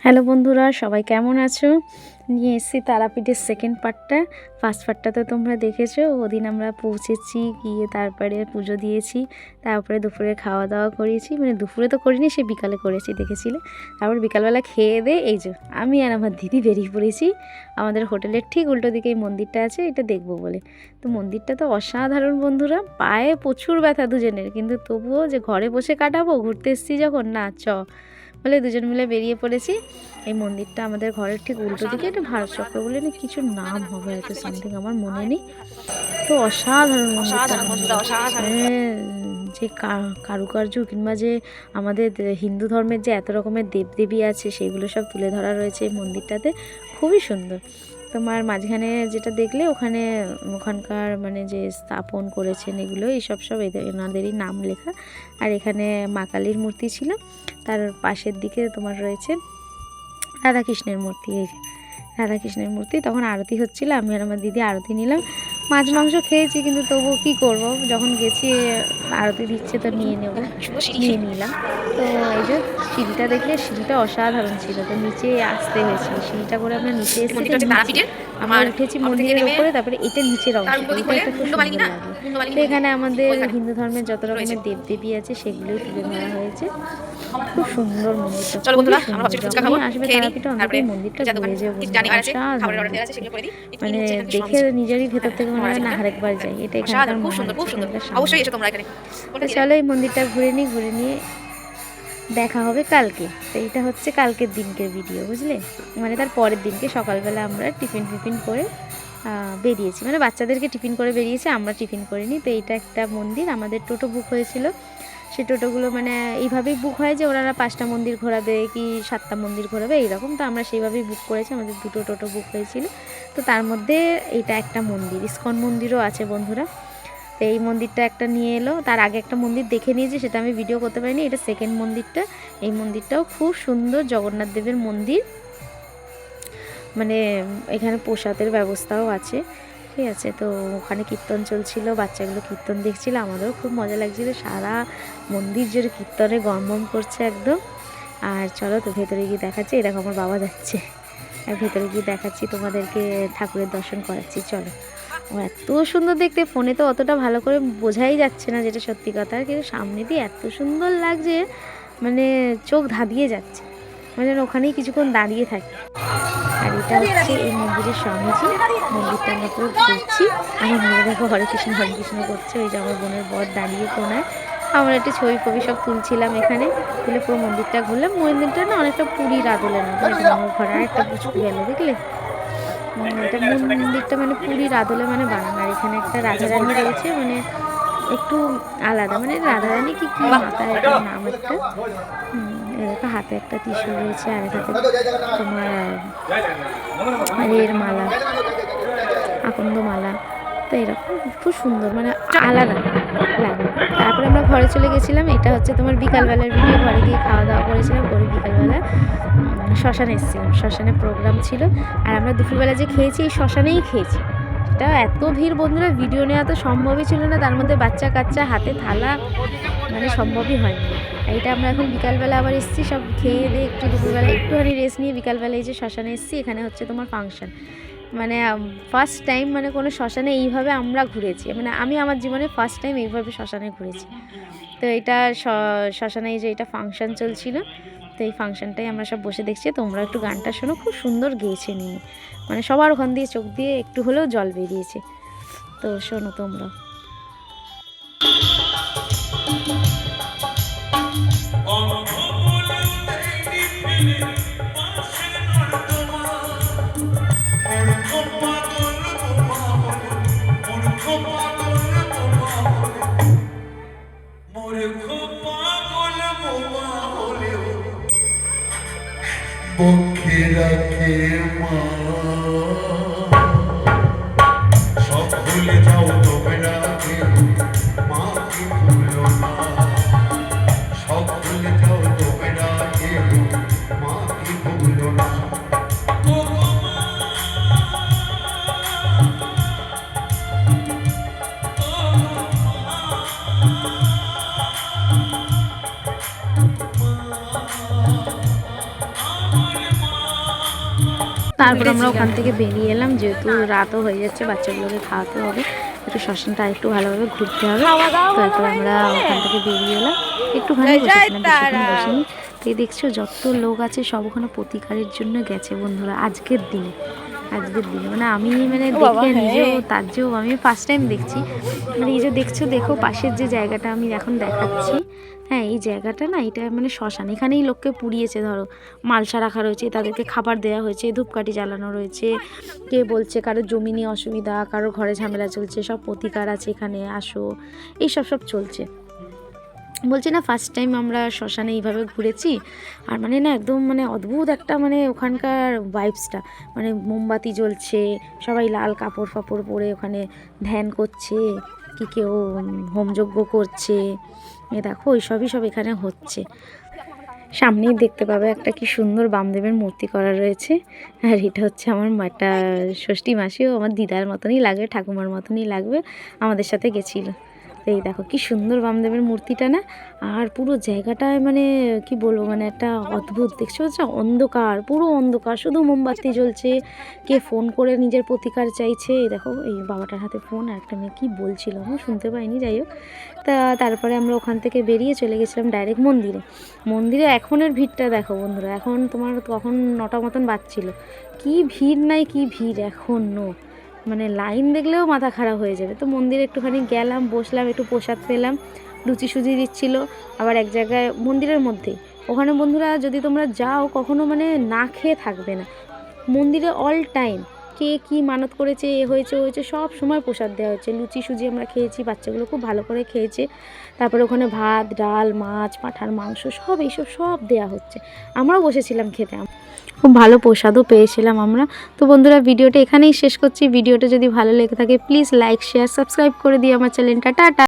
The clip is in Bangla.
হ্যালো বন্ধুরা, সবাই কেমন আছো? নিয়ে এসেছি তারাপীঠের সেকেন্ড পার্টটা। ফার্স্ট পার্টটা তো তোমরা দেখেছো। ওদিন আমরা পৌঁছেছি, গিয়ে তারপরে পুজো দিয়েছি, তারপরে দুপুরে খাওয়া দাওয়া করেছি। মানে দুপুরে তো করিনি, সে বিকালে করেছি, দেখেছিলে। তারপর বিকালবেলা খেয়ে দিয়ে এই যে আমি আর আমার দিদি বেরিয়ে পড়েছি আমাদের হোটেলের ঠিক উল্টো দিকে এই মন্দিরটা আছে, এটা দেখবো বলে। তো মন্দিরটা তো অসাধারণ বন্ধুরা, পায়ে প্রচুর ব্যথা দুজনের, কিন্তু তবুও যে ঘরে বসে কাটাবো, ঘুরতে এসেছি যখন, না বলে দুজন মিলে বেরিয়ে পড়েছি। এই মন্দিরটা আমাদের ঘরের ঠিক উল্টো দিকে, এটা ভারত চক্র বলে না কিছু নাম হবে হয়তো, সামথিং আমার মনে নেই। তো অসাধারণ মন্দিরটা, মানে যে কারুকার্য কিংবা যে আমাদের হিন্দু ধর্মের যে এত রকমের দেবদেবী আছে সেগুলো সব তুলে ধরা রয়েছে এই মন্দিরটাতে, খুবই সুন্দর। তোমার মাঝখানে যেটা দেখলে ওখানকার মানে যে স্থাপন করেছেন এগুলো এইসব এনাদেরই নাম লেখা। আর এখানে মা কালীর মূর্তি ছিল, তার পাশের দিকে তোমার রয়েছে রাধাকৃষ্ণের মূর্তি। এই যে রাধাকৃষ্ণের মূর্তি, তখন আরতি হচ্ছিল, আমি আর আমার দিদি আরতি নিলাম। মাছ মাংস খেয়েছি, কিন্তু তবুও কী করব, যখন গেছি আরতি দিচ্ছে তো নিয়ে নিলাম। তো এই যে সিঁড়িটা দেখলে, সিঁড়িটা অসাধারণ ছিল, তো নিচে আসতে হয়েছিল, সিঁড়িটা করে আমরা নিচে এসেছি। আমরা উঠেছি মন্দিরের ওপরে, তারপরে এটা নিচের অংশ, এটা একটা খুব সুন্দর লাগলো। তো এখানে আমাদের হিন্দু ধর্মের যত রকমের দেবদেবী আছে সেগুলোই তুলে ধরা হয়েছে। খুব সুন্দর মন্দিরটা, চলো বন্ধুরা আমরা ভাবছি ফুচকা খাবো, আসবে তারাপীঠে অন্তত মন্দিরটা ঘুরে যাবো, মানে দেখে নিজেরই ভেতর থেকে মনে হয় না আরেকবার যাই। এটা এখানকার খুব সুন্দর, অবশ্যই এসো তোমরা এখানে। তো চলো এই মন্দিরটা ঘুরে নিয়ে দেখা হবে কালকে। তো এইটা হচ্ছে কালকের দিনকের ভিডিও, বুঝলে, মানে তার পরের দিনকে সকালবেলা আমরা টিফিন করে বেরিয়েছি, মানে বাচ্চাদেরকে টিফিন করে বেরিয়েছি, আমরা টিফিন করিনি। তো এইটা একটা মন্দির, আমাদের টোটো বুক হয়েছিল। সেই টোটোগুলো মানে এইভাবেই বুক হয় যে ওনারা 5টা মন্দির ঘোরাবে কি 7টা মন্দির ঘোরাবে এইরকম, তো আমরা সেইভাবেই বুক করেছি, আমাদের 2টো টোটো বুক হয়েছিল। তো তার মধ্যে এইটা একটা মন্দির, ইস্কন মন্দিরও আছে বন্ধুরা। তো এই মন্দিরটা একটা নিয়ে এলো, তার আগে একটা মন্দির দেখে নিয়েছি, সেটা আমি ভিডিও করতে পারিনি, এটা সেকেন্ড মন্দিরটা। এই মন্দিরটাও খুব সুন্দর, জগন্নাথ দেবের মন্দির, মানে এখানে প্রসাদের ব্যবস্থাও আছে, ঠিক আছে। তো ওখানে কীর্তন চলছিল, বাচ্চাগুলো কীর্তন দেখছিল, আমাদেরও খুব মজা লাগছিল, সারা মন্দির জুড়ে কীর্তনে গমগম করছে একদম। আর চলো তো ভেতরে গিয়ে দেখাচ্ছি, এরকম আমার বাবা যাচ্ছে, আর ভেতরে গিয়ে দেখাচ্ছি তোমাদেরকে, ঠাকুরের দর্শন করাচ্ছি, চলো। ও এত সুন্দর দেখতে, ফোনে তো অতটা ভালো করে বোঝাই যাচ্ছে না, যেটা সত্যি কথা, কিন্তু সামনে দিয়ে এত সুন্দর লাগছে, মানে চোখ ধাঁধিয়ে যাচ্ছে, মানে ওখানেই কিছুক্ষণ দাঁড়িয়ে থাকি। আর এটা হচ্ছে এই মন্দিরের স্বামীজি, মন্দিরটা আমরা পুরো ঘুরছি। আমার মেয়ে দেখো হরে কৃষ্ণ করছে, ওই যে আমার বোনের বর দাঁড়িয়ে কোনায়, আমরা একটু ছবি ফবি সব তুলছিলাম এখানে, তুলে পুরো মন্দিরটা ঘুরলাম। মন্দিরটা না অনেকটা পুরীর আদলের মতো, আমার ঘরে আরেকটা পুচকু গেল, দেখলে, এটা মন্দিরটা মানে পুরীর আদলে মানে বানানো। আর এখানে একটা রাধারানী রয়েছে, মানে একটু আলাদা, মানে রাধারানী কি মাথায় একটা নাম একটা, এরকম হাতে একটা ত্রিশূল রয়েছে, আর হাতে তোমার এর মালা, আকন্দ মালা, তো এরকম খুব সুন্দর, মানে আলাদা লাগে। তারপরে আমরা ঘরে চলে গেছিলাম, এটা হচ্ছে তোমার বিকালবেলার ভিডিও, ঘরে গিয়ে খাওয়া দাওয়া করেছিলাম, করে বিকালবেলা শ্মশানে এসেছিলাম, শ্মশানে প্রোগ্রাম ছিল। আর আমরা দুপুরবেলা যে খেয়েছি এই শ্মশানেই খেয়েছি, সেটা এত ভিড় বন্ধুরা, ভিডিও নেওয়া তো সম্ভবই ছিল না, তার মধ্যে বাচ্চা কাচ্চা, হাতে থালা, মানে সম্ভবই হয়নি। এইটা আমরা এখন বিকালবেলা আবার এসেছি, সব খেয়ে দিয়ে একটু দুপুরবেলা একটুখানি রেস্ট নিয়ে বিকালবেলা এই যে শ্মশানে এসেছি, এখানে হচ্ছে তোমার ফাংশন, মানে ফার্স্ট টাইম মানে কোনো শ্মশানে এইভাবে আমরা ঘুরেছি, মানে আমি আমার জীবনে ফার্স্ট টাইম এইভাবে শ্মশানে ঘুরেছি। তো এটা শ্মশানে এই যে এটা ফাংশন চলছিল, তো এই ফাংশনটাই আমরা সব বসে দেখছি। তোমরা একটু গানটা শোনো, খুব সুন্দর গেয়েছে নিয়ে, মানে সবার ওখান দিয়ে চোখ দিয়ে একটু হলেও জল বেরিয়েছে, তো শোনো তোমরা। পক্ষে রাখে মা, সব ভুলে যাও তবে রাখে মা, কি ভুলো না, সব ভুলে যাও তবে রাখে মা, কি ভুলো না। আমার তারপর আমরা ওখান থেকে বেরিয়ে এলাম, যেহেতু রাতও হয়ে যাচ্ছে, বাচ্চাগুলোকে খাওয়াতে হবে, একটু শ্মশানটা একটু ভালোভাবে ঘুরতে হবে। তো এরপর আমরা ওখান থেকে বেরিয়ে এলাম, একটুখানি বসেছিলাম, বেশিক্ষণ বসিনি। তো এই দেখছো যত লোক আছে সব ওখানে প্রতিকারের জন্য গেছে বন্ধুরা, আজকের দিনে মানে আমি মানে দেখে নিজেও তাজ্জব, আমি ফার্স্ট টাইম দেখছি। মানে এই যে দেখো পাশের যে জায়গাটা আমি এখন দেখাচ্ছি, হ্যাঁ এই জায়গাটা না, এটা মানে শ্মশান, এখানেই লোককে পুড়িয়েছে, ধরো মালসা রাখা রয়েছে, তাদেরকে খাবার দেওয়া হয়েছে, ধূপকাঠি জ্বালানো রয়েছে, কে বলছে কারো জমি নিয়ে অসুবিধা, কারো ঘরে ঝামেলা চলছে, সব প্রতিকার আছে এখানে, আসো, এইসব চলছে। বলছি না ফার্স্ট টাইম আমরা শ্মশানে এইভাবে ঘুরেছি, আর মানে না একদম মানে অদ্ভুত একটা মানে ওখানকার ভাইবসটা, মানে মোমবাতি জ্বলছে, সবাই লাল কাপড় ফাপড় পরে ওখানে ধ্যান করছে, কি কেউ হোমযজ্ঞ করছে, এ দেখো ওইসবই সব এখানে হচ্ছে। সামনেই দেখতে পাবে একটা কি সুন্দর বামদেবের মূর্তি করা রয়েছে, আর এটা হচ্ছে আমার একটা ষষ্ঠী মাসিও, আমার দিদার মতনই লাগবে, ঠাকুমার মতনই লাগবে, আমাদের সাথে গেছিলো। এই দেখো কি সুন্দর বামদেবের মূর্তিটা না, আর পুরো জায়গাটায় মানে কি বলবো, মানে একটা অদ্ভুত, দেখছো হচ্ছে অন্ধকার, পুরো অন্ধকার, শুধু মোমবাতি জ্বলছে, কে ফোন করে নিজের প্রতিকার চাইছে, এই দেখো এই বাবাটার হাতে ফোন, আর একটা মেয়ে কী বলছিল আমি শুনতে পাইনি, যাই হোক। তারপরে আমরা ওখান থেকে বেরিয়ে চলে গেছিলাম ডাইরেক্ট মন্দিরে। এখনের ভিড়টা দেখো বন্ধুরা, এখন তোমার তখন 9টা মতন বাজছিল, কি ভিড় নাই কি ভিড় এখনও, মানে লাইন দেখলেও মাথা খারাপ হয়ে যাবে। তো মন্দিরে একটুখানি গেলাম, বসলাম, একটু প্রসাদ পেলাম, লুচি সুজি দিচ্ছিলো, আবার এক জায়গায় মন্দিরের মধ্যেই, ওখানে বন্ধুরা যদি তোমরা যাও কখনো মানে না খেয়ে থাকবে না, মন্দিরে অল টাইম কে কী মানত করেছে, এ হয়েছে সব সময় প্রসাদ দেওয়া হয়েছে, লুচি সুজি আমরা খেয়েছি, বাচ্চাগুলো খুব ভালো করে খেয়েছে। তারপরে ওখানে ভাত, ডাল, মাছ, পাঁঠার মাংস সব এইসব সব দেওয়া হচ্ছে, আমরাও বসেছিলাম খেতে, খুব ভালো প্রসাদও পেয়েছিলাম আমরা। তো বন্ধুরা ভিডিওটা এখানেই শেষ করছি, ভিডিওটা যদি ভালো লেগে থাকে প্লিজ লাইক শেয়ার সাবস্ক্রাইব করে দিও আমার চ্যানেলটা। টাটা।